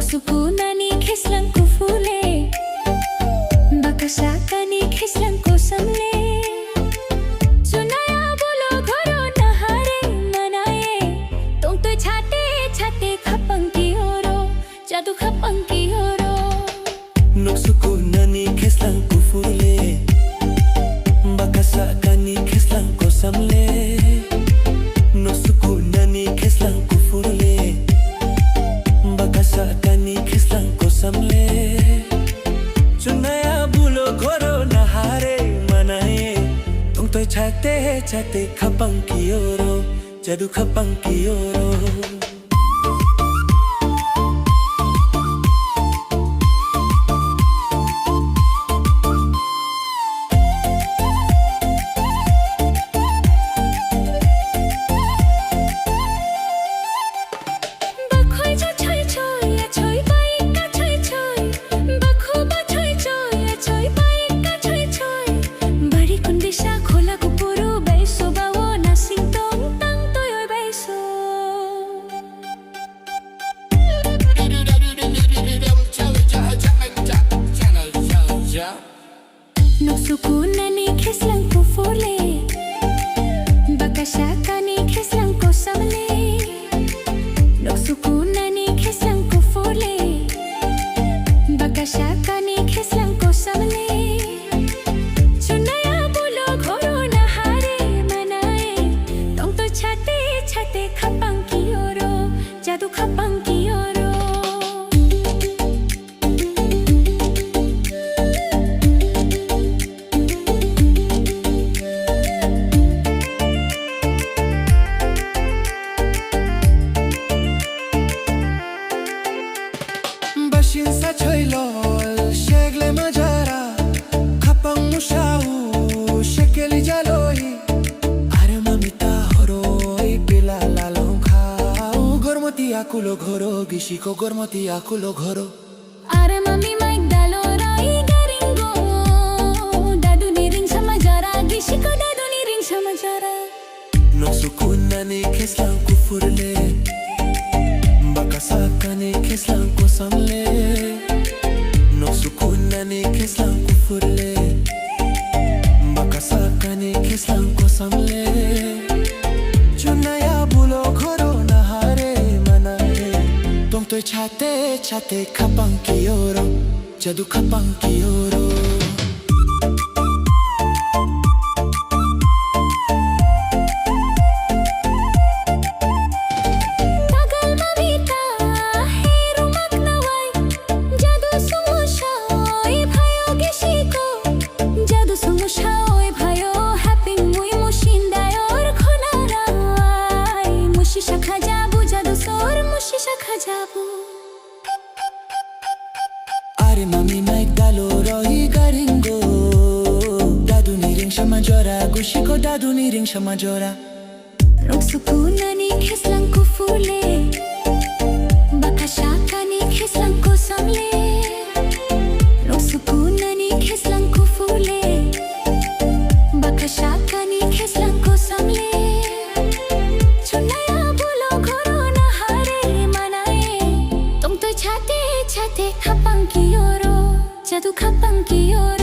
Noksukunani kislang kufule Bakasakani kislang kosamle Sunaya bolo ghoro nahare manaye Tum to chate chate khapang ki horo Jadu khapang ki horo Noksukunani kislang kufule Bakasakani kislang kosamle Noksukunani kislang kufule Bakasakani kislang kosamle Sunaya bulo ghoro nahare manaye Tum to chate chate khapang ki oro Jadu khapang ki oro Noksukunani kislang kufule Bakasakani kislang kosamle Noksukunani kislang kufule Bakasakani kislang kosamle Sunaya bulo ghoro nahare manaye Tum to chate chate khapang ki oro Jadu khapang ki oro Bashinsa choilol shegle majara khapang mushau shekeli jaloi are mamita horoi pila lalong khau gormoti akulo ghoro gishiko gormoti akulo ghoro are mami maik dalo rai garingo dadu ni ring samajara gishiko dadu ni ring samajara Noksukunani kislang kufurle Bakasakani kislang kosamle Noksukunani kislang kufurle Bakasakani kislang kosamle Chunaya bulo ghoro nahare manaye Tum to chate chate khapang ki oro Jadu khapang ki oro Are mami maik dalo roi garingo Dadu ni ring samajora gushiko dadu ni ring samajora Noksukunani kislang kufule Bakasakani kislang kosamle Noksukunani kislang kufule Bakasakani kislang kosamle Sunaya bulo ghoro nahare manaye Tum to chate chate khapang ki oro Jadu khapang ki oro